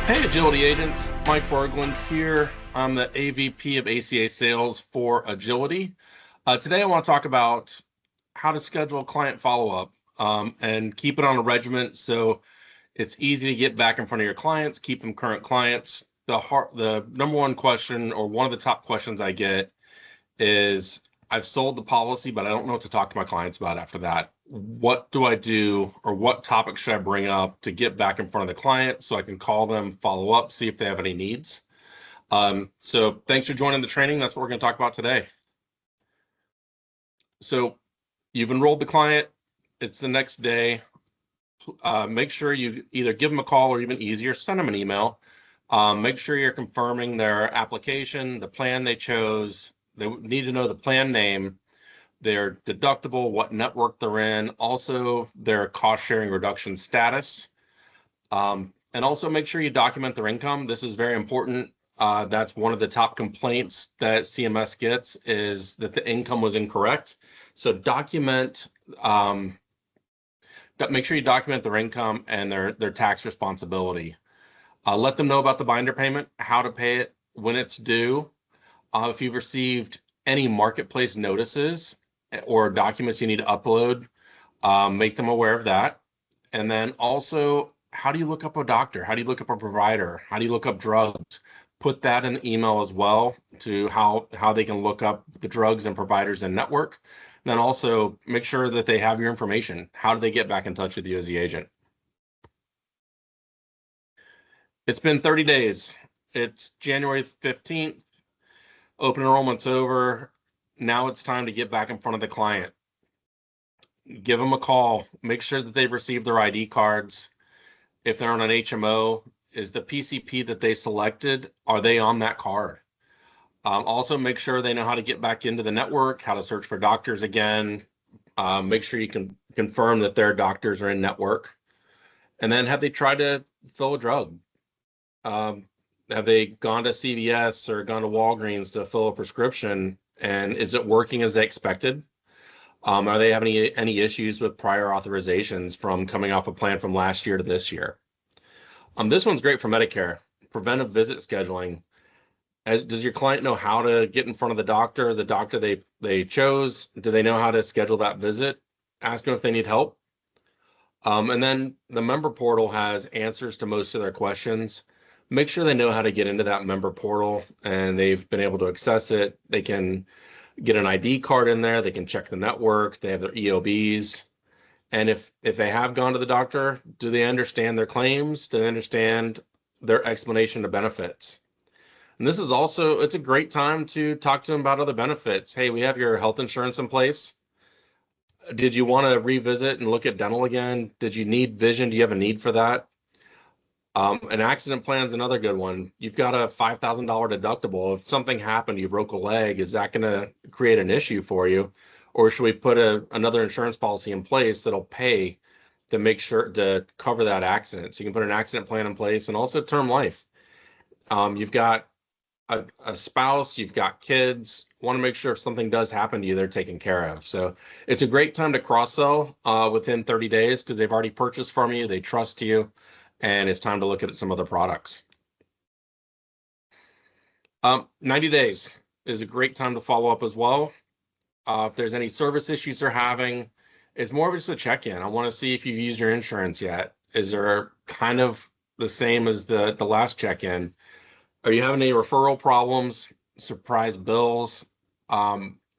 Hey, Agility Agents, Mike Berglund here. I'm the AVP of ACA Sales for Agility. Today I want to talk about how to schedule client follow-up and keep it on a regiment so it's easy to get back in front of your clients, keep them current clients. The number one question, or one of the top questions I get, is I've sold the policy, but I don't know what to talk to my clients about after that. What do I do, or what topic should I bring up to get back in front of the client so I can call them, follow up, see if they have any needs? So thanks for joining the training. That's what we're going to talk about today. So you've enrolled the client. It's the next day. Make sure you either give them a call, or even easier, send them an email. Make sure you're confirming their application, the plan they chose. They need to know the plan name, their deductible, what network they're in, also their cost sharing reduction status. And also make sure you document their income. This is very important. That's one of the top complaints that CMS gets, is that the income was incorrect. So make sure you document their income and their tax responsibility. Let them know about the binder payment, how to pay it, when it's due. If you've received any marketplace notices or documents you need to upload, make them aware of that. And then also, how do you look up a doctor? How do you look up a provider? How do you look up drugs? Put that in the email as well, to how they can look up the drugs and providers in network. And then also make sure that they have your information. How do they get back in touch with you as the agent? It's been 30 days. It's January 15th. Open enrollment's over. Now it's time to get back in front of the client. Give them a call. Make sure that they've received their ID cards. If they're on an HMO, is the PCP that they selected, are they on that card? Also, make sure they know how to get back into the network, how to search for doctors again. Make sure you can confirm that their doctors are in network. And then, have they tried to fill a drug? Have they gone to CVS or gone to Walgreens to fill a prescription, and is it working as they expected? Are they having any issues with prior authorizations from coming off a plan from last year to this year? This one's great for Medicare. Preventive visit scheduling. Does your client know how to get in front of the doctor they chose? Do they know how to schedule that visit? Ask them if they need help. And then the member portal has answers to most of their questions. Make sure they know how to get into that member portal and they've been able to access it. They can get an ID card in there. They can check the network. They have their EOBs. And if they have gone to the doctor, do they understand their claims? Do they understand their explanation of benefits? And this is also, it's a great time to talk to them about other benefits. Hey, we have your health insurance in place. Did you want to revisit and look at dental again? Did you need vision? Do you have a need for that? An accident plan is another good one. You've got a $5,000 deductible. If something happened, you broke a leg, is that going to create an issue for you? Or should we put another insurance policy in place that'll pay to make sure to cover that accident? So you can put an accident plan in place, and also term life. You've got a spouse, you've got kids, want to make sure if something does happen to you, they're taken care of. So it's a great time to cross-sell within 30 days because they've already purchased from you, they trust you, and it's time to look at some other products. 90 days is a great time to follow up as well. If there's any service issues they're having, it's more of just a check-in. I want to see if you've used your insurance yet. Is there kind of the same as the last check-in? Are you having any referral problems, surprise bills?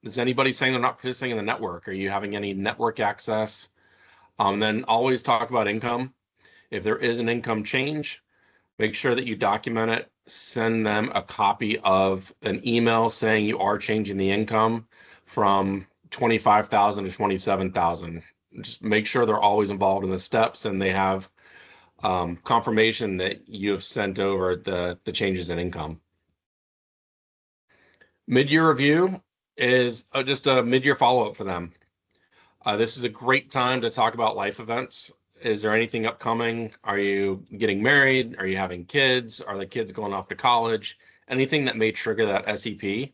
Is anybody saying they're not participating in the network? Are you having any network access? Then always talk about income. If there is an income change, make sure that you document it. Send them a copy of an email saying you are changing the income from $25,000 to $27,000. Just make sure they're always involved in the steps and they have confirmation that you have sent over the changes in income. Mid-year review is just a mid-year follow-up for them. This is a great time to talk about life events. Is there anything upcoming? Are you getting married? Are you having kids? Are the kids going off to college? Anything that may trigger that SEP.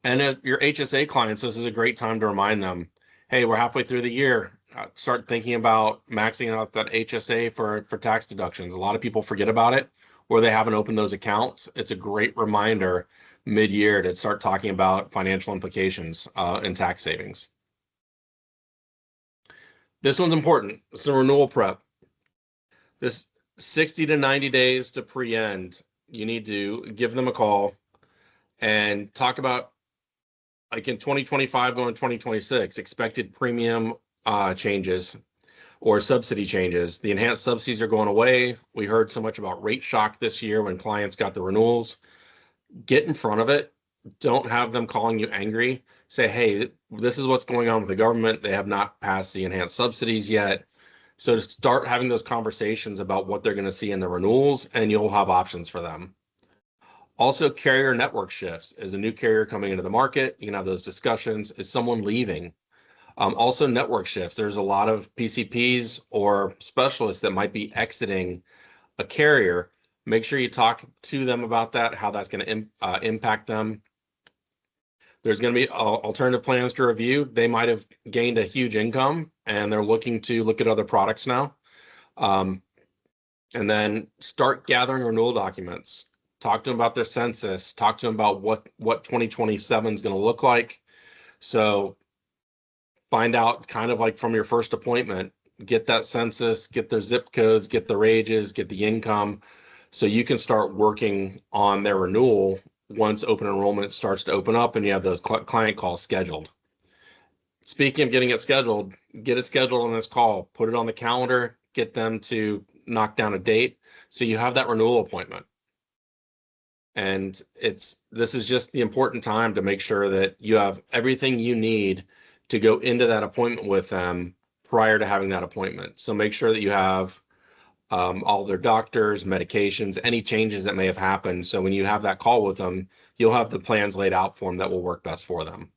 And if your HSA clients, this is a great time to remind them, hey, we're halfway through the year. Start thinking about maxing out that HSA for tax deductions. A lot of people forget about it. or they haven't opened those accounts, it's a great reminder mid-year to start talking about financial implications and tax savings. This one's important. It's a renewal prep. This 60 to 90 days to pre-end, you need to give them a call and talk about, like in 2025 going 2026, expected premium changes or subsidy changes. The enhanced subsidies are going away. We heard so much about rate shock this year when clients got the renewals. Get in front of it. Don't have them calling you angry. Say, hey, this is what's going on with the government. They have not passed the enhanced subsidies yet. So to start having those conversations about what they're going to see in the renewals, and you'll have options for them. Also, carrier network shifts. Is a new carrier coming into the market? You can have those discussions. Is someone leaving? Also, network shifts. There's a lot of PCPs or specialists that might be exiting a carrier. Make sure you talk to them about that, how that's going to impact them. There's going to be alternative plans to review. They might have gained a huge income and they're looking to look at other products now. And then start gathering renewal documents. Talk to them about their census. Talk to them about what 2027 is going to look like. So find out kind of like from your first appointment, get that census, get their zip codes, get their ages, get the income, so you can start working on their renewal once open enrollment starts to open up and you have those client calls scheduled. Speaking of getting it scheduled, get it scheduled on this call, put it on the calendar, get them to knock down a date so you have that renewal appointment. And this is just the important time to make sure that you have everything you need to go into that appointment with them prior to having that appointment. So make sure that you have all their doctors, medications, any changes that may have happened. So when you have that call with them, you'll have the plans laid out for them that will work best for them.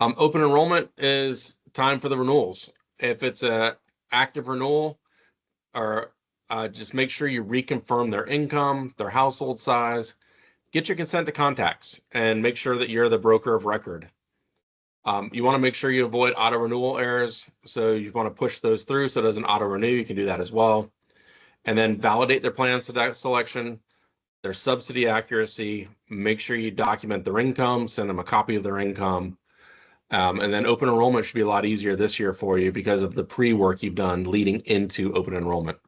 Open enrollment is time for the renewals. If it's a active renewal, or just make sure you reconfirm their income, their household size, get your consent to contacts, and make sure that you're the broker of record. You want to make sure you avoid auto renewal errors. So you want to push those through so it doesn't auto renew. You can do that as well. And then validate their plan selection, their subsidy accuracy, make sure you document their income, send them a copy of their income. And then open enrollment should be a lot easier this year for you because of the pre-work you've done leading into open enrollment.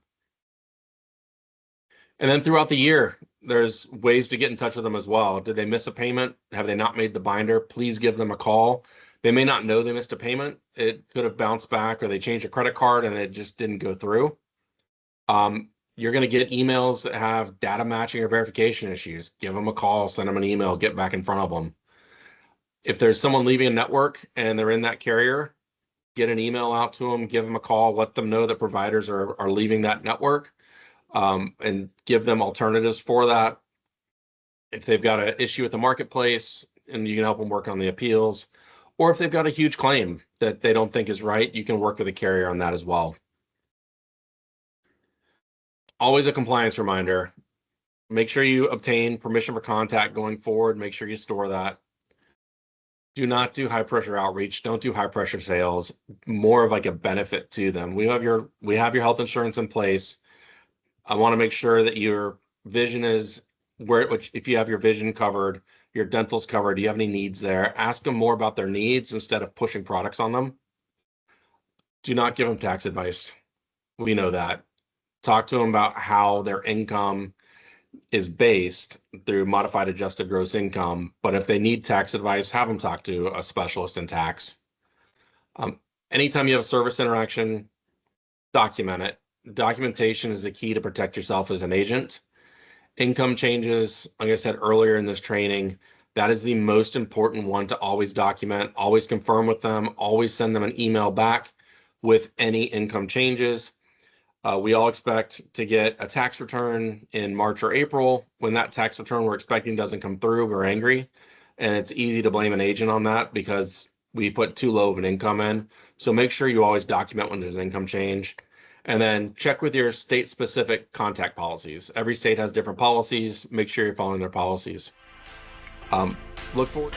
And then throughout the year, there's ways to get in touch with them as well. Did they miss a payment? Have they not made the binder? Please give them a call. They may not know they missed a payment. It could have bounced back, or they changed a credit card and it just didn't go through. You're going to get emails that have data matching or verification issues. Give them a call, send them an email, get back in front of them. If there's someone leaving a network and they're in that carrier, get an email out to them, give them a call, let them know that providers are leaving that network, and give them alternatives for that. If they've got an issue with the marketplace, and you can help them work on the appeals, or if they've got a huge claim that they don't think is right, you can work with a carrier on that as well. Always a compliance reminder. Make sure you obtain permission for contact going forward. Make sure you store that. Do not do high pressure outreach. Don't do high pressure sales. More of like a benefit to them. We have your health insurance in place. I want to make sure that your vision is which if you have your vision covered, your dental's covered, do you have any needs there? Ask them more about their needs instead of pushing products on them. Do not give them tax advice. We know that. Talk to them about how their income is based through modified adjusted gross income. But if they need tax advice, have them talk to a specialist in tax. Anytime you have a service interaction, document it. Documentation is the key to protect yourself as an agent. Income changes, like I said earlier in this training, that is the most important one to always document, always confirm with them, always send them an email back with any income changes. We all expect to get a tax return in March or April. When that tax return we're expecting doesn't come through, we're angry. And it's easy to blame an agent on that because we put too low of an income in. So make sure you always document when there's an income change. And then check with your state-specific contact policies. Every state has different policies. Make sure you're following their policies. Look forward.